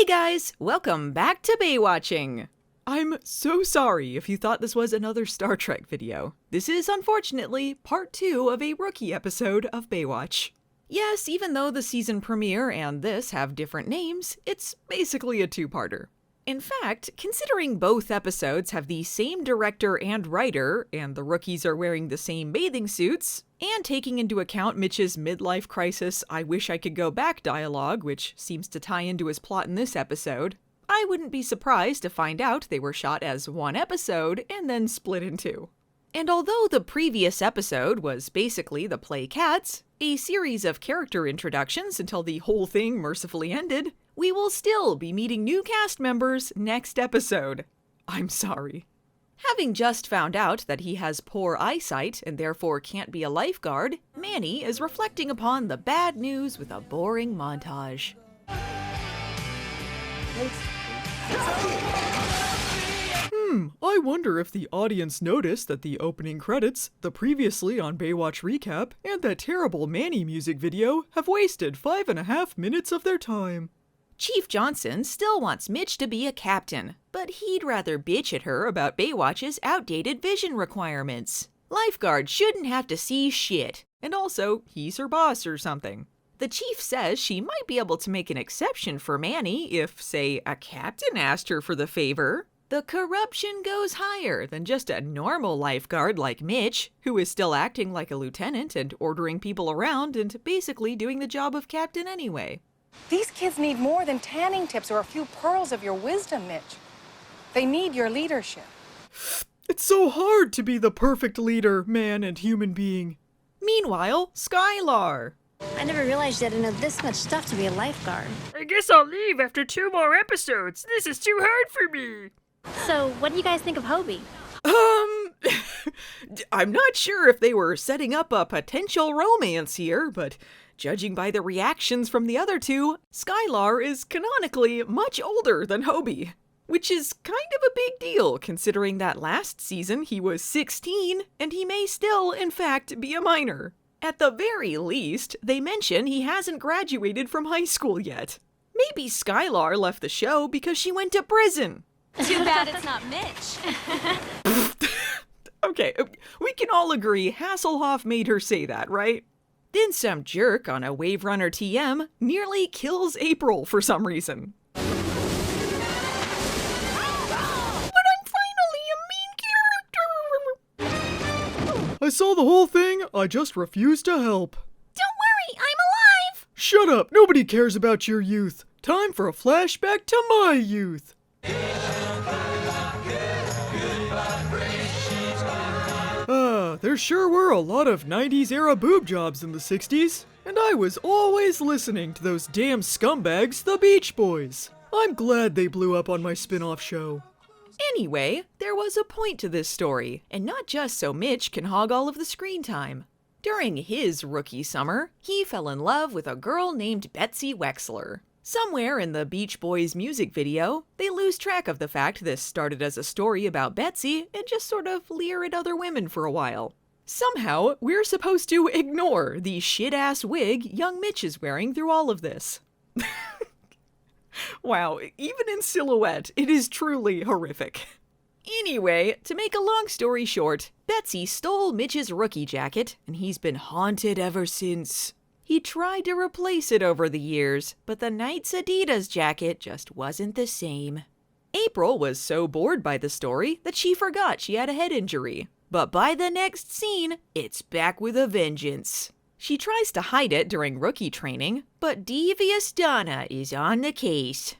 guys, welcome back to Baywatching! I'm so sorry if you thought this was another Star Trek video. This is, unfortunately, part 2 of a rookie episode of Baywatch. Yes, even though the season premiere and this have different names, it's basically a two-parter. In fact, considering both episodes have the same director and writer, and the rookies are wearing the same bathing suits, and taking into account Mitch's midlife crisis "I wish I could go back" dialogue, which seems to tie into his plot in this episode, I wouldn't be surprised to find out they were shot as one episode and then split in two. And although the previous episode was basically the play Cats, a series of character introductions until the whole thing mercifully ended, we will still be meeting new cast members next episode. I'm sorry. Having just found out that he has poor eyesight and therefore can't be a lifeguard, Manny is reflecting upon the bad news with a boring montage. I wonder if the audience noticed that the opening credits, the previously on Baywatch recap, and that terrible Manny music video have wasted 5.5 minutes of their time. Chief Johnson still wants Mitch to be a captain, but he'd rather bitch at her about Baywatch's outdated vision requirements. Lifeguards shouldn't have to see shit, and also, he's her boss or something. The chief says she might be able to make an exception for Manny if, say, a captain asked her for the favor. The corruption goes higher than just a normal lifeguard like Mitch, who is still acting like a lieutenant and ordering people around and basically doing the job of captain anyway. These kids need more than tanning tips or a few pearls of your wisdom, Mitch. They need your leadership. It's so hard to be the perfect leader, man and human being. Meanwhile, Skylar. I never realized you had to know this much stuff to be a lifeguard. I guess I'll leave after 2 more episodes. This is too hard for me. So, what do you guys think of Hobie? I'm not sure if they were setting up a potential romance here, but judging by the reactions from the other two, Skylar is canonically much older than Hobie. Which is kind of a big deal, considering that last season he was 16, and he may still, in fact, be a minor. At the very least, they mention he hasn't graduated from high school yet. Maybe Skylar left the show because she went to prison. Too bad it's not Mitch. Okay, we can all agree Hasselhoff made her say that, right? Then some jerk on a Wave Runner TM nearly kills April for some reason. But I'm finally a main character! I saw the whole thing, I just refused to help. Don't worry, I'm alive! Shut up, nobody cares about your youth. Time for a flashback to my youth. There sure were a lot of 90s era boob jobs in the 60s, and I was always listening to those damn scumbags, the Beach Boys. I'm glad they blew up on my spin-off show. Anyway, there was a point to this story, and not just so Mitch can hog all of the screen time. During his rookie summer, he fell in love with a girl named Betsy Wexler. Somewhere in the Beach Boys music video, they lose track of the fact this started as a story about Betsy and just sort of leer at other women for a while. Somehow, we're supposed to ignore the shit-ass wig young Mitch is wearing through all of this. Wow, even in silhouette, it is truly horrific. Anyway, to make a long story short, Betsy stole Mitch's rookie jacket, and he's been haunted ever since. He tried to replace it over the years, but the Knight's Adidas jacket just wasn't the same. April was so bored by the story that she forgot she had a head injury. But by the next scene, it's back with a vengeance. She tries to hide it during rookie training, but devious Donna is on the case.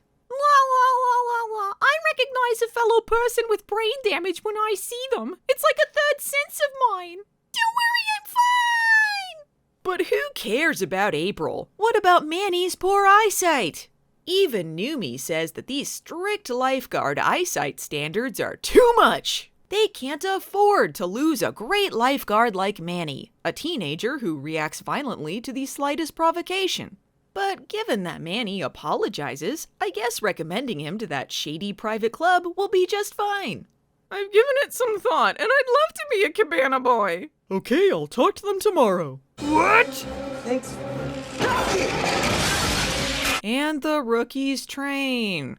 I recognize a fellow person with brain damage when I see them. It's like a third sense of mine. Don't worry, I'm fine! But who cares about April? What about Manny's poor eyesight? Even Newman says that these strict lifeguard eyesight standards are too much. They can't afford to lose a great lifeguard like Manny, a teenager who reacts violently to the slightest provocation. But given that Manny apologizes, I guess recommending him to that shady private club will be just fine. I've given it some thought, and I'd love to be a cabana boy. Okay, I'll talk to them tomorrow. What? Thanks. And the rookies train.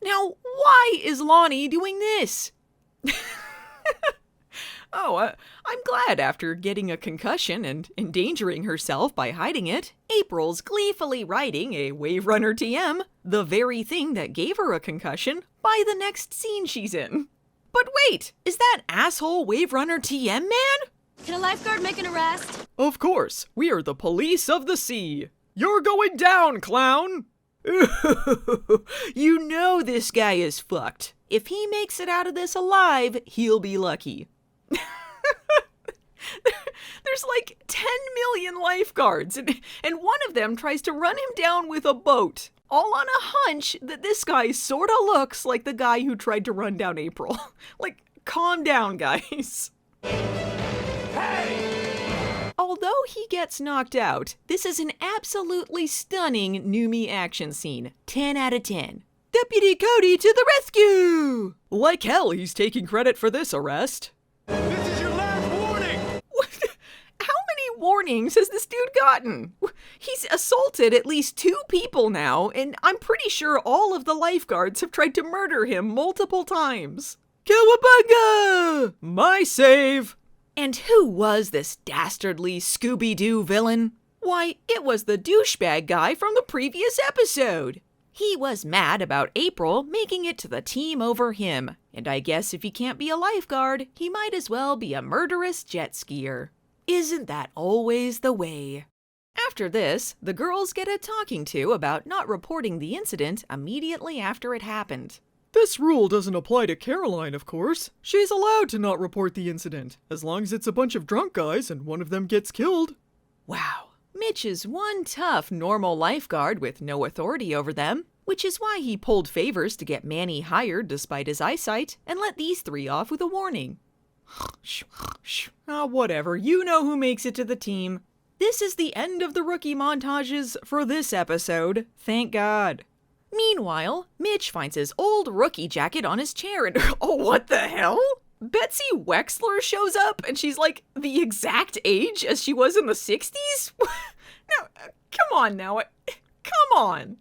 Now, why is Lonnie doing this? I'm glad after getting a concussion and endangering herself by hiding it, April's gleefully riding a Wave Runner TM, the very thing that gave her a concussion, by the next scene she's in. But wait, is that asshole Wave Runner TM man? Can a lifeguard make an arrest? Of course, we are the police of the sea. You're going down, clown! You know this guy is fucked. If he makes it out of this alive, he'll be lucky. There's like 10 million lifeguards, and one of them tries to run him down with a boat, all on a hunch that this guy sorta looks like the guy who tried to run down April. Like, calm down, guys. Although he gets knocked out, this is an absolutely stunning Newman action scene. 10 out of 10. Deputy Cody to the rescue! Like hell he's taking credit for this arrest. This is your last warning! How many warnings has this dude gotten? He's assaulted at least 2 people now, and I'm pretty sure all of the lifeguards have tried to murder him multiple times. Cowabunga! My save! And who was this dastardly Scooby-Doo villain? Why, it was the douchebag guy from the previous episode. He was mad about April making it to the team over him, and I guess if he can't be a lifeguard, he might as well be a murderous jet skier. Isn't that always the way? After this, the girls get a talking to about not reporting the incident immediately after it happened. This rule doesn't apply to Caroline, of course. She's allowed to not report the incident, as long as it's a bunch of drunk guys and one of them gets killed. Wow, Mitch is one tough, normal lifeguard with no authority over them, which is why he pulled favors to get Manny hired despite his eyesight and let these 3 off with a warning. Whatever, you know who makes it to the team. This is the end of the rookie montages for this episode, thank God. Meanwhile, Mitch finds his old rookie jacket on his chair and oh, what the hell? Betsy Wexler shows up and she's like the exact age as she was in the 60s? No, come on now, come on.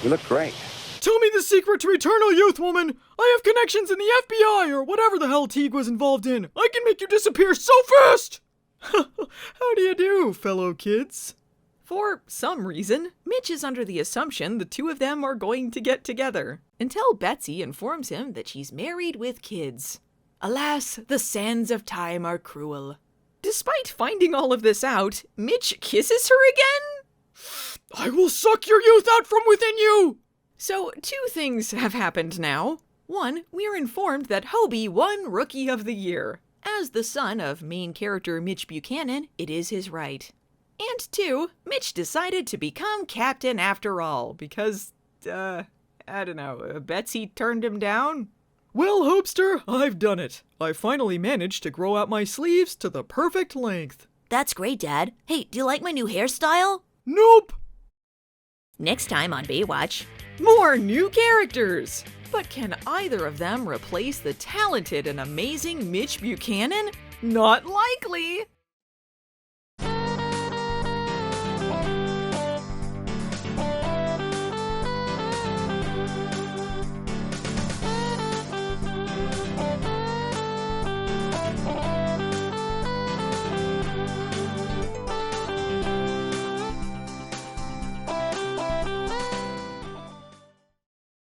You look great. Tell me the secret to eternal youth, woman! I have connections in the FBI or whatever the hell Teague was involved in. I can make you disappear so fast! How do you do, fellow kids? For some reason, Mitch is under the assumption the 2 of them are going to get together, until Betsy informs him that she's married with kids. Alas, the sands of time are cruel. Despite finding all of this out, Mitch kisses her again? I will suck your youth out from within you! So, 2 things have happened now. 1, we are informed that Hobie won Rookie of the Year. As the son of main character Mitch Buchanan, it is his right. And 2, Mitch decided to become captain after all, because, I don't know, Betsy turned him down? Well, Hopester, I've done it. I finally managed to grow out my sleeves to the perfect length. That's great, Dad. Hey, do you like my new hairstyle? Nope! Next time on Baywatch. More new characters! But can either of them replace the talented and amazing Mitch Buchanan? Not likely!